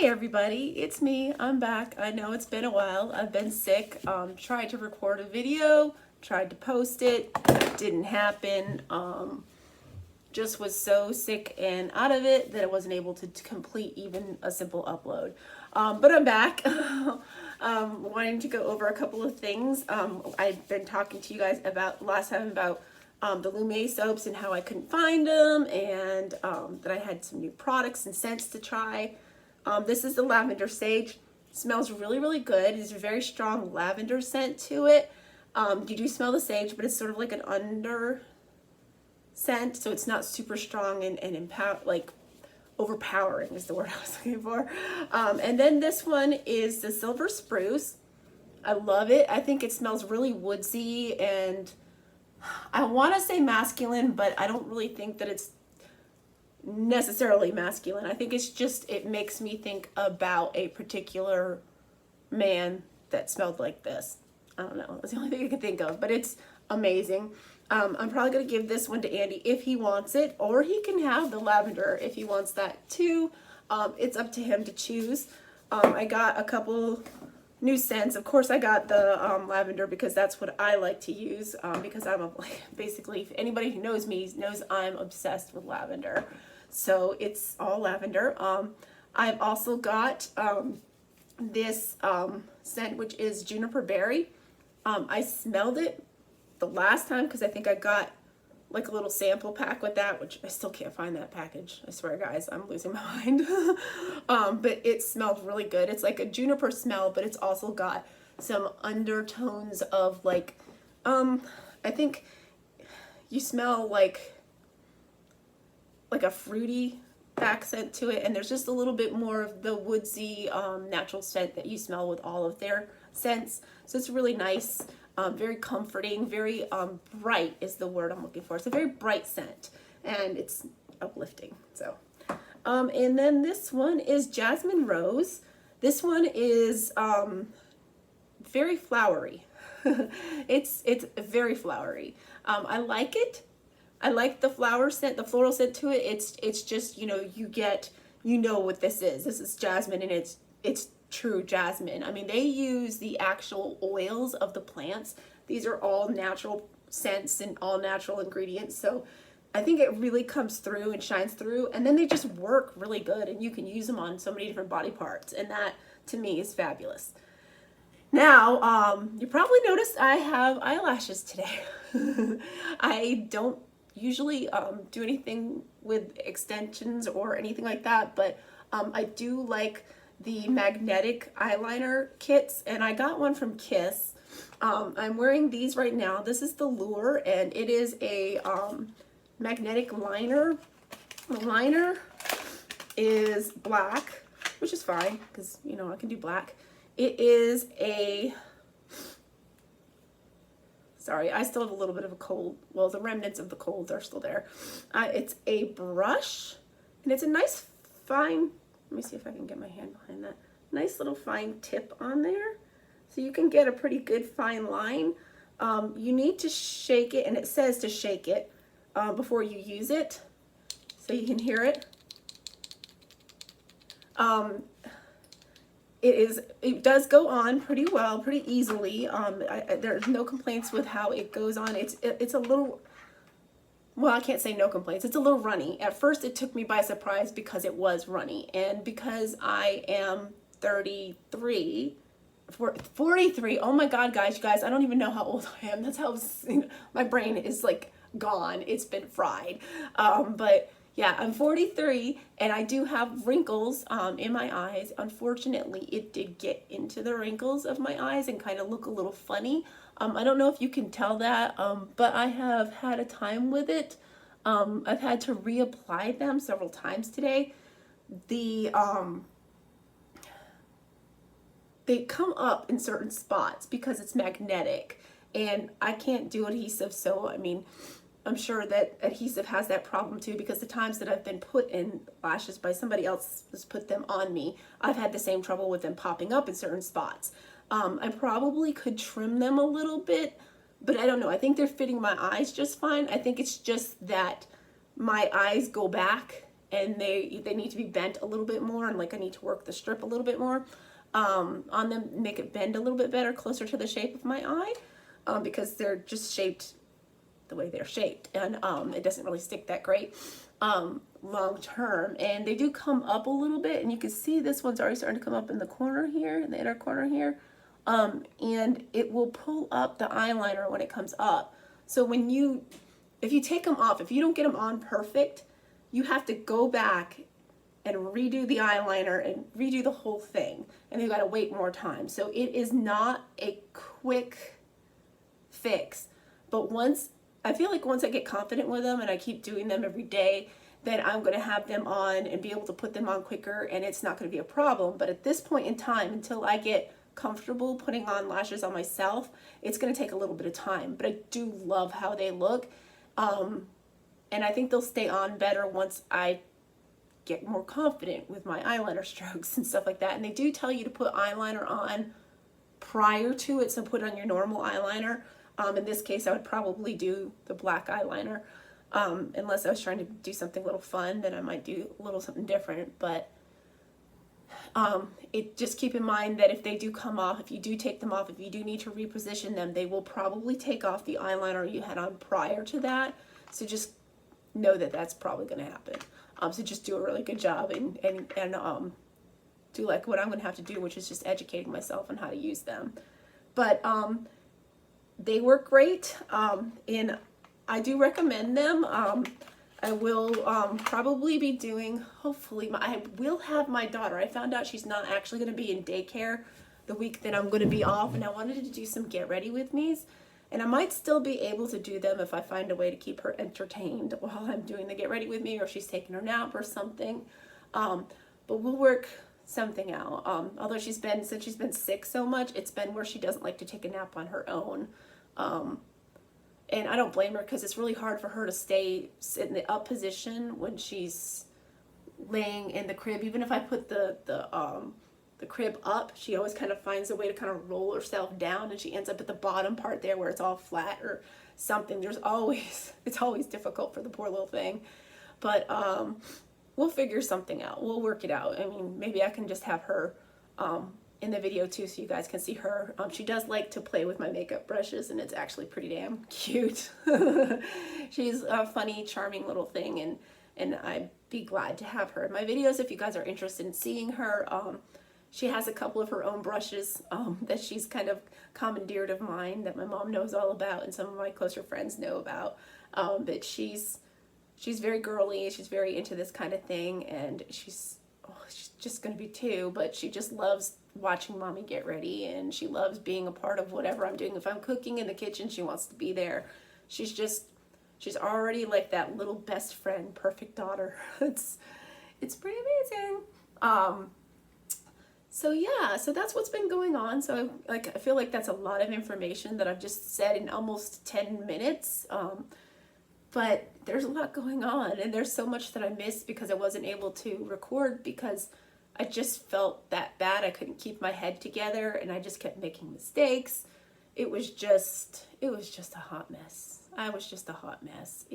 Hey everybody, it's me. I'm back. I know it's been a while. I've been sick. Tried to record a video, tried to post it, didn't happen. Just was so sick and out of it that I wasn't able to complete even a simple upload. But I'm back. Wanting to go over a couple of things. I've been talking to you guys about last time about the Lume soaps and how I couldn't find them, and that I had some new products and scents to try. This is the lavender sage. It smells really, really good. It's a very strong lavender scent to it. You do smell the sage, but it's sort of like an under scent, so it's not super strong and like overpowering is the word I was looking for. And then this one is the silver spruce. I love it. I think it smells really woodsy, and I want to say masculine, but I don't really think that it's necessarily masculine. I think it's just, it makes me think about a particular man that smelled like this. I don't know, that's the only thing I can think of, but it's amazing. I'm probably going to give this one to Andy if he wants it, or he can have the lavender if he wants that too. It's up to him to choose. I got a couple new scents. Of course I got the lavender because that's what I like to use, because I'm basically, if anybody who knows me knows I'm obsessed with lavender. So it's all lavender. I've also got this scent, which is juniper berry. I smelled it the last time because I think I got like a little sample pack with that, which I still can't find that package. I swear, guys, I'm losing my mind. But it smelled really good. It's like a juniper smell, but it's also got some undertones of like, I think you smell like a fruity accent to it, and there's just a little bit more of the woodsy natural scent that you smell with all of their scents. So it's really nice, very comforting, very bright is the word I'm looking for. It's a very bright scent and it's uplifting. So and then this one is jasmine rose. This one is very flowery. it's very flowery. I like it. I like the flower scent, the floral scent to it. It's just, you know what this is. This is jasmine, and it's true jasmine. I mean, they use the actual oils of the plants. These are all natural scents and all natural ingredients. So I think it really comes through and shines through, and then they just work really good, and you can use them on so many different body parts, and that to me is fabulous. Now, you probably noticed I have eyelashes today. I don't usually do anything with extensions or anything like that, but I do like the magnetic eyeliner kits, and I got one from Kiss. I'm wearing these right now. This is the Lure, and it is a magnetic liner. The liner is black, which is fine because I can do black. It is a, sorry, I still have a little bit of a cold. Well, the remnants of the cold are still there. It's a brush, and it's a nice fine, let me see if I can get my hand behind that. Nice little fine tip on there. So you can get a pretty good fine line. You need to shake it, and it says to shake it before you use it, so you can hear it. It does go on pretty well, pretty easily. There's no complaints with how it goes on. It's a little, well, I can't say no complaints. It's a little runny. At first it took me by surprise because it was runny, and because I am 43, oh my God, guys, you guys, I don't even know how old I am. That's how my brain is like gone. It's been fried. But yeah, I'm 43, and I do have wrinkles in my eyes. Unfortunately, it did get into the wrinkles of my eyes and kind of look a little funny. I don't know if you can tell that, but I have had a time with it. I've had to reapply them several times today. They come up in certain spots because it's magnetic, and I can't do adhesive, so I mean, I'm sure that adhesive has that problem too, because the times that I've been put in lashes by somebody else has put them on me, I've had the same trouble with them popping up in certain spots. I probably could trim them a little bit, but I don't know. I think they're fitting my eyes just fine. I think it's just that my eyes go back and they need to be bent a little bit more, and like I need to work the strip a little bit more on them, make it bend a little bit better, closer to the shape of my eye, because they're just shaped the way they're shaped, and it doesn't really stick that great long term. And they do come up a little bit, and you can see this one's already starting to come up in the corner here, in the inner corner here, and it will pull up the eyeliner when it comes up. So if you take them off, if you don't get them on perfect, you have to go back and redo the eyeliner and redo the whole thing, and you got to wait more time. So it is not a quick fix, but I feel like once I get confident with them and I keep doing them every day, then I'm going to have them on and be able to put them on quicker, and it's not going to be a problem. But at this point in time, until I get comfortable putting on lashes on myself, it's going to take a little bit of time. But I do love how they look, and I think they'll stay on better once I get more confident with my eyeliner strokes and stuff like that. And they do tell you to put eyeliner on prior to it, so put on your normal eyeliner. In this case, I would probably do the black eyeliner, unless I was trying to do something a little fun, then I might do a little something different. But just keep in mind that if they do come off, if you do take them off, if you do need to reposition them, they will probably take off the eyeliner you had on prior to that. So just know that that's probably going to happen. So just do a really good job and do like what I'm going to have to do, which is just educating myself on how to use them. But they work great, and I do recommend them. I will probably be doing, hopefully, I will have my daughter. I found out she's not actually going to be in daycare the week that I'm going to be off, and I wanted to do some get ready with me's. And I might still be able to do them if I find a way to keep her entertained while I'm doing the get ready with me, or if she's taking her nap or something. But we'll work something out. Although since she's been sick so much, it's been where she doesn't like to take a nap on her own. And I don't blame her, because it's really hard for her to sit in the up position when she's laying in the crib. Even if I put the crib up, she always kind of finds a way to kind of roll herself down, and she ends up at the bottom part there where it's all flat or something. It's always difficult for the poor little thing. But we'll figure something out. We'll work it out. I mean, maybe I can just have her in the video too, so you guys can see her. She does like to play with my makeup brushes, and it's actually pretty damn cute. She's a funny, charming little thing, and I'd be glad to have her in my videos if you guys are interested in seeing her. She has a couple of her own brushes that she's kind of commandeered of mine, that my mom knows all about and some of my closer friends know about. But she's very girly. She's very into this kind of thing, and she's just going to be 2, but she just loves watching mommy get ready, and she loves being a part of whatever I'm doing. If I'm cooking in the kitchen, she wants to be there. She's already like that little best friend, perfect daughter. It's pretty amazing. So yeah, so that's what's been going on. So I feel like that's a lot of information that I've just said in almost 10 minutes. But there's a lot going on, and there's so much that I missed because I wasn't able to record, because I just felt that bad. I couldn't keep my head together, and I just kept making mistakes. It was just a hot mess. I was just a hot mess.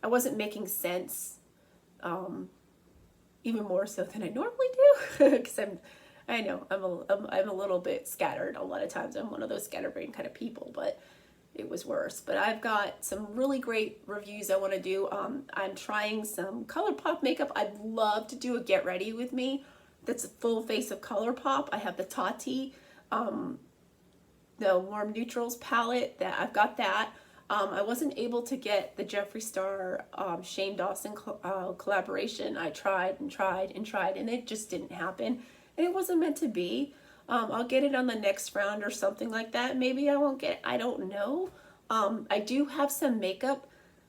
I wasn't making sense, even more so than I normally do, because I'm a little bit scattered a lot of times. I'm one of those scatterbrain kind of people, but it was worse. But I've got some really great reviews I want to do. I'm trying some ColourPop makeup. I'd love to do a get ready with me that's a full face of ColourPop. I have the Tati, the Warm Neutrals palette, that I've got that. I wasn't able to get the Jeffree Star Shane Dawson collaboration. I tried and tried and tried, and it just didn't happen, and it wasn't meant to be. I'll get it on the next round or something like that. Maybe I won't get it. I don't know. I do have some makeup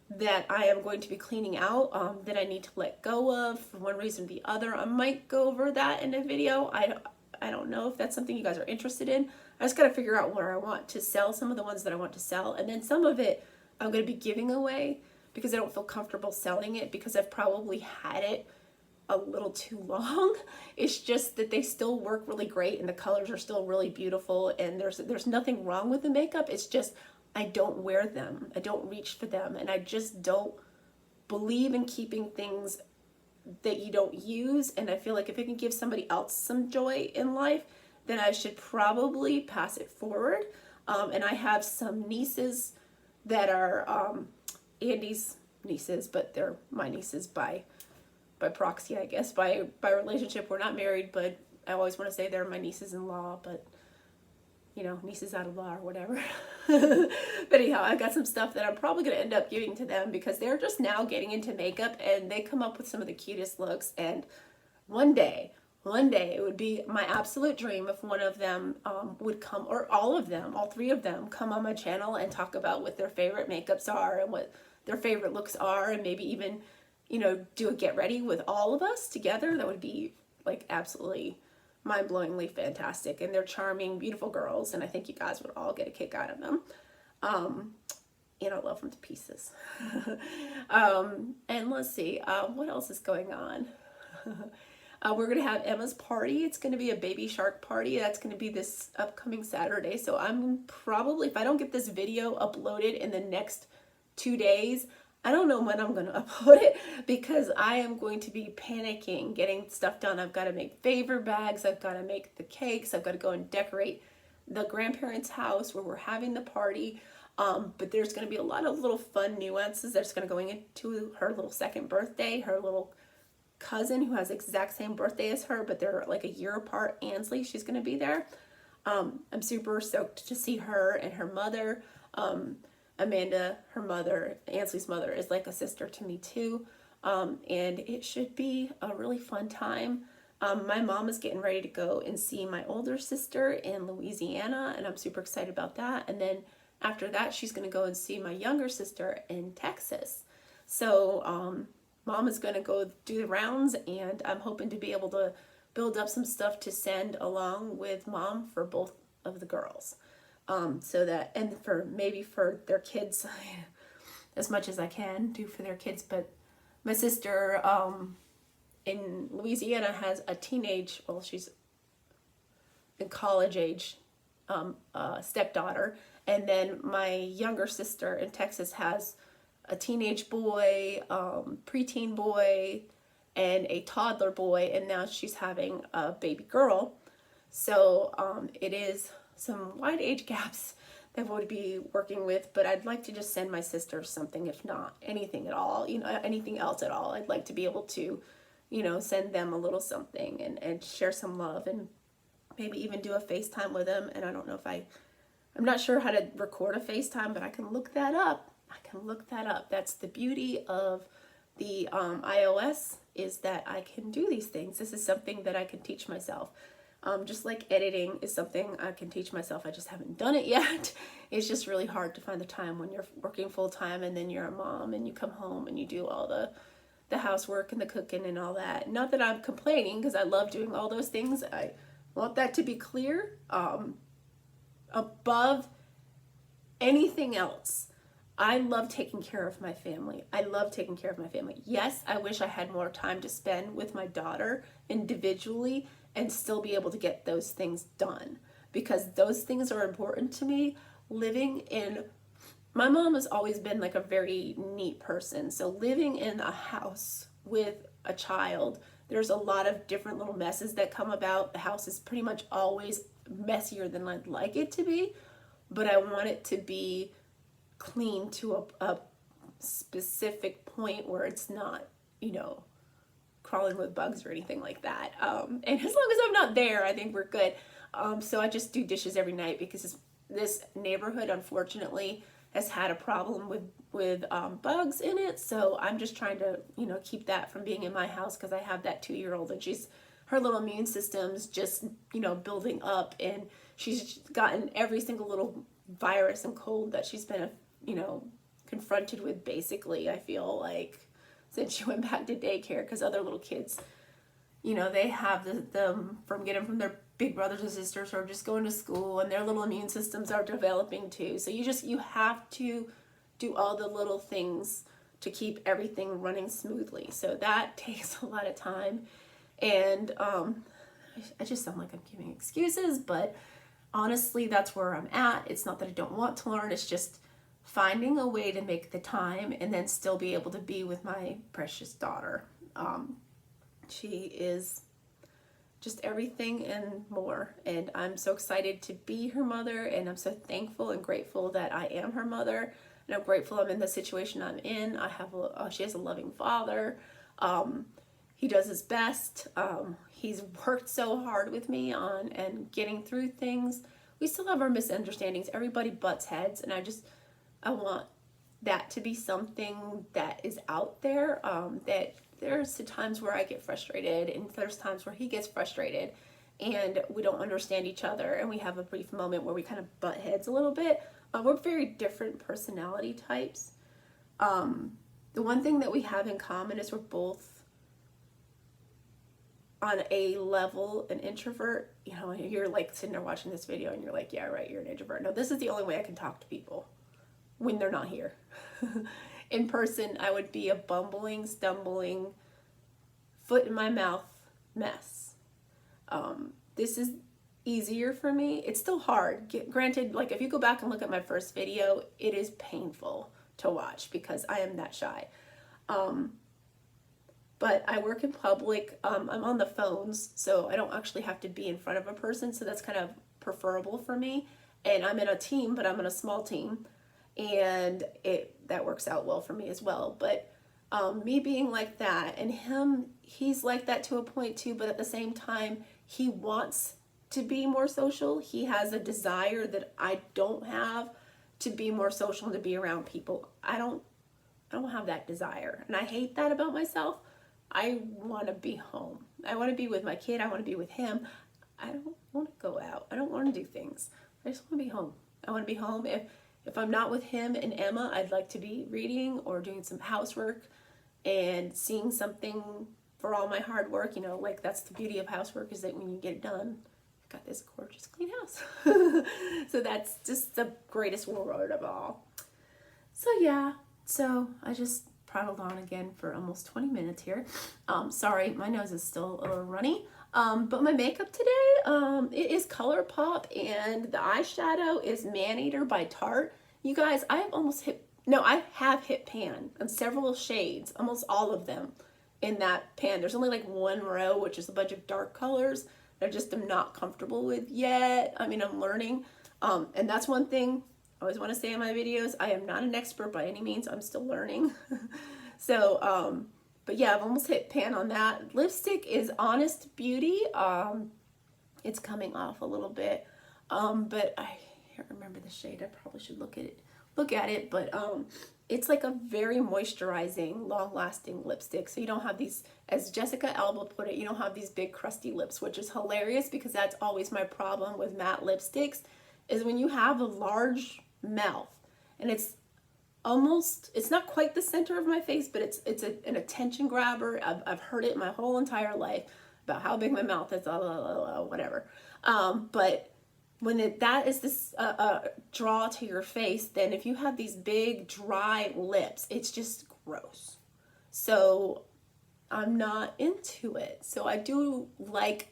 that I am going to be cleaning out that I need to let go of for one reason or the other. I might go over that in a video. I don't know if that's something you guys are interested in. I just got to figure out where I want to sell some of the ones that I want to sell. And then some of it I'm going to be giving away because I don't feel comfortable selling it, because I've probably had it a little too long. It's just that they still work really great, and the colors are still really beautiful, and there's nothing wrong with the makeup. It's just I don't wear them. I don't reach for them, and I just don't believe in keeping things that you don't use. And I feel like if it can give somebody else some joy in life, then I should probably pass it forward. And I have some nieces that are Andy's nieces, but they're my nieces by proxy, I guess, by relationship. We're not married, but I always want to say they're my nieces-in-law, but you know, nieces out of law or whatever. But anyhow, I got some stuff that I'm probably going to end up giving to them because they're just now getting into makeup and they come up with some of the cutest looks. And one day it would be my absolute dream if one of them would come, or all of them, all three of them, come on my channel and talk about what their favorite makeups are and what their favorite looks are, and maybe even, you know, do a get ready with all of us together. That would be like absolutely mind-blowingly fantastic. And they're charming, beautiful girls, and I think you guys would all get a kick out of them. And I love them to pieces. And let's see, what else is going on? We're going to have Emma's party. It's going to be a baby shark party. That's going to be this upcoming Saturday. So I'm probably, if I don't get this video uploaded in the next 2 days, I don't know when I'm going to upload it because I am going to be panicking getting stuff done. I've got to make favor bags. I've got to make the cakes. I've got to go and decorate the grandparents' house where we're having the party. But there's going to be a lot of little fun nuances that's going to go into her little second birthday. Her little cousin who has the exact same birthday as her, but they're like a year apart, Ansley, she's going to be there. I'm super stoked to see her and her mother. Amanda, her mother, Ansley's mother, is like a sister to me too. And it should be a really fun time. My mom is getting ready to go and see my older sister in Louisiana, and I'm super excited about that. And then after that, she's going to go and see my younger sister in Texas. So mom is going to go do the rounds, and I'm hoping to be able to build up some stuff to send along with mom for both of the girls. So that, and for maybe for their kids, as much as I can do for their kids. But my sister in Louisiana has a teenage, well, she's in college age, stepdaughter. And then my younger sister in Texas has a teenage boy, preteen boy, and a toddler boy. And now she's having a baby girl. So it is some wide age gaps that I would be working with, but I'd like to just send my sister something, if not anything at all, you know, anything else at all. I'd like to be able to, you know, send them a little something and share some love and maybe even do a FaceTime with them. And I don't know if I'm not sure how to record a FaceTime, but I can look that up. That's the beauty of the iOS, is that I can do these things. This is something that I can teach myself. Just like editing is something I can teach myself. I just haven't done it yet. It's just really hard to find the time when you're working full time and then you're a mom and you come home and you do all the housework and the cooking and all that. Not that I'm complaining, because I love doing all those things. I want that to be clear. Above anything else, I love taking care of my family. Yes, I wish I had more time to spend with my daughter individually and still be able to get those things done, because those things are important to me. My mom has always been like a very neat person. So living in a house with a child, there's a lot of different little messes that come about. The house is pretty much always messier than I'd like it to be, but I want it to be clean to a specific point where it's not, you know, crawling with bugs or anything like that. And as long as I'm not there, I think we're good. So I just do dishes every night, because this neighborhood, unfortunately, has had a problem with bugs in it. So I'm just trying to, you know, keep that from being in my house, because I have that 2-year-old and her little immune system's just, you know, building up, and she's gotten every single little virus and cold that she's been, you know, confronted with, basically, I feel like, since she went back to daycare, because other little kids, you know, they have them from getting from their big brothers and sisters, or just going to school, and their little immune systems are developing too. So you have to do all the little things to keep everything running smoothly. So that takes a lot of time. And I just sound like I'm giving excuses, but honestly, that's where I'm at. It's not that I don't want to learn. It's just finding a way to make the time and then still be able to be with my precious daughter. She is just everything and more. And I'm so excited to be her mother, and I'm so thankful and grateful that I am her mother. And I'm grateful I'm in the situation I'm in. She has a loving father. He does his best. He's worked so hard with me on and getting through things. We still have our misunderstandings. Everybody butts heads, and I want that to be something that is out there, that there's times where I get frustrated, and there's times where he gets frustrated, and we don't understand each other, and we have a brief moment where we kind of butt heads a little bit. We're very different personality types. The one thing that we have in common is we're both on a level an introvert. You know, you're like sitting there watching this video and you're like, yeah, right, you're an introvert. No, this is the only way I can talk to people, when they're not here. In person, I would be a bumbling, stumbling, foot in my mouth mess. This is easier for me. It's still hard. Granted, like if you go back and look at my first video, it is painful to watch because I am that shy. But I work in public. I'm on the phones, so I don't actually have to be in front of a person, so that's kind of preferable for me. And I'm in a team, but I'm in a small team, and that works out well for me as well. But me being like that, and he's like that to a point too, but at the same time, he wants to be more social. He has a desire that I don't have to be more social and to be around people. I don't have that desire, and I hate that about myself. I want to be home. I want to be with my kid. I want to be with him. I don't want to go out. I don't want to do things. I just want to be home. I want to be home. If I'm not with him and Emma, I'd like to be reading or doing some housework and seeing something for all my hard work. You know, like that's the beauty of housework, is that when you get it done, you've got this gorgeous clean house. So that's just the greatest reward of all. So yeah, I just prattled on again for almost 20 minutes here. Sorry, my nose is still a little runny. But my makeup today, it is ColourPop, and the eyeshadow is Maneater by Tarte. You guys, I have hit pan on several shades, almost all of them in that pan. There's only like one row, which is a bunch of dark colors that I just am not comfortable with yet. I mean, I'm learning. And that's one thing I always want to say in my videos. I am not an expert by any means. I'm still learning. But yeah, I've almost hit pan on that. Lipstick is Honest Beauty. It's coming off a little bit. But I can't remember the shade. I probably should look at it. But it's like a very moisturizing, long-lasting lipstick. So you don't have these, as Jessica Alba put it, you don't have these big crusty lips, which is hilarious because that's always my problem with matte lipsticks, is when you have a large mouth and it's not quite the center of my face, but it's an attention grabber. I've heard it my whole entire life about how big my mouth is, whatever. But when that is this draw to your face, then if you have these big dry lips, it's just gross. So I'm not into it. So I do like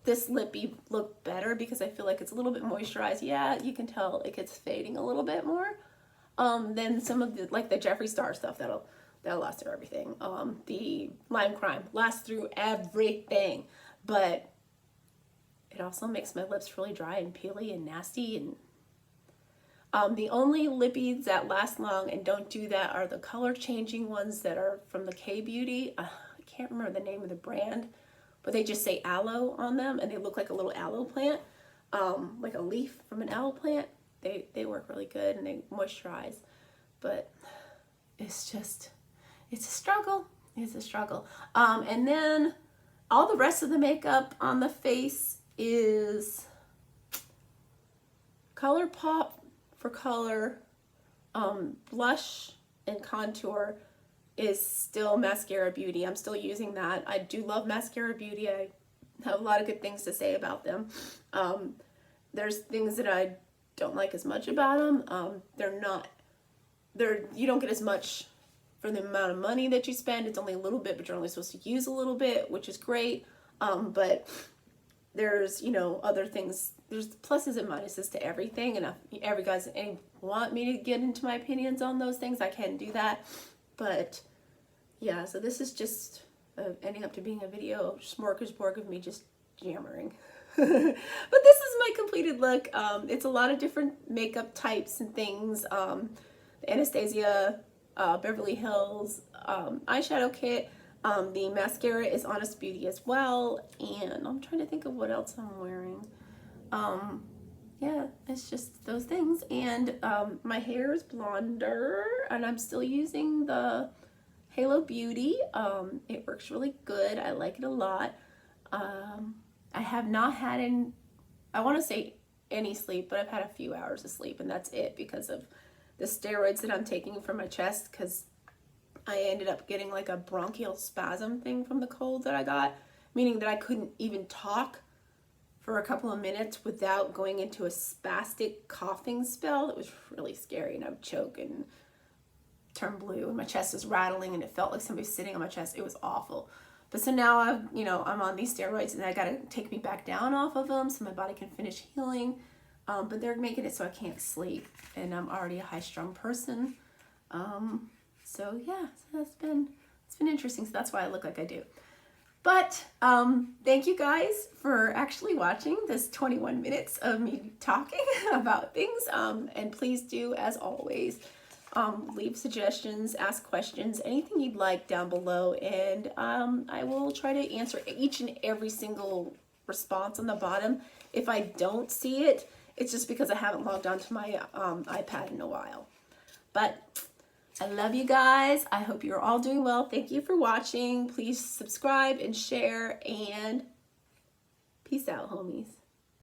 this lippy look better because I feel like it's a little bit moisturized. Yeah, you can tell it gets fading a little bit more than some of the, like the Jeffree Star stuff that'll last through everything. The Lime Crime lasts through everything, but it also makes my lips really dry and peely and nasty. And the only lippies that last long and don't do that are the color changing ones that are from the K Beauty. I can't remember the name of the brand, but they just say aloe on them, and they look like a little aloe plant, like a leaf from an aloe plant. They work really good and they moisturize, but it's a struggle. It's a struggle. And then all the rest of the makeup on the face is ColourPop for color. Blush and contour is still Mascara Beauty. I'm still using that. I do love Mascara Beauty. I have a lot of good things to say about them. There's things that I don't like as much about them. You don't get as much for the amount of money that you spend. It's only a little bit, but you're only supposed to use a little bit, which is great. But there's, other things. There's pluses and minuses to everything. And if guys want me to get into my opinions on those things, I can do that. But yeah, so this is just ending up to being a video smorgasbord of me just jammering. But this is my completed look. It's a lot of different makeup types and things. The Anastasia Beverly Hills eyeshadow kit. The mascara is Honest Beauty as well. And I'm trying to think of what else I'm wearing. Yeah, it's just those things. And my hair is blonder, and I'm still using the Halo Beauty. It works really good. I like it a lot. I have not had I want to say any sleep, but I've had a few hours of sleep, and that's it because of the steroids that I'm taking for my chest, because I ended up getting like a bronchial spasm thing from the cold that I got, meaning that I couldn't even talk for a couple of minutes without going into a spastic coughing spell. It was really scary, and I would choke and turn blue, and my chest was rattling, and it felt like somebody was sitting on my chest. It was awful. But so now I'm on these steroids, and I gotta take me back down off of them so my body can finish healing. But they're making it so I can't sleep, and I'm already a high-strung person. So yeah, so it's been interesting. So that's why I look like I do. But thank you guys for actually watching this 21 minutes of me talking about things. And please do, as always, leave suggestions, ask questions, anything you'd like down below, and I will try to answer each and every single response on the bottom. If I don't see it, it's just because I haven't logged onto my iPad in a while. But I love you guys. I hope you're all doing well. Thank you for watching. Please subscribe and share, and peace out, homies.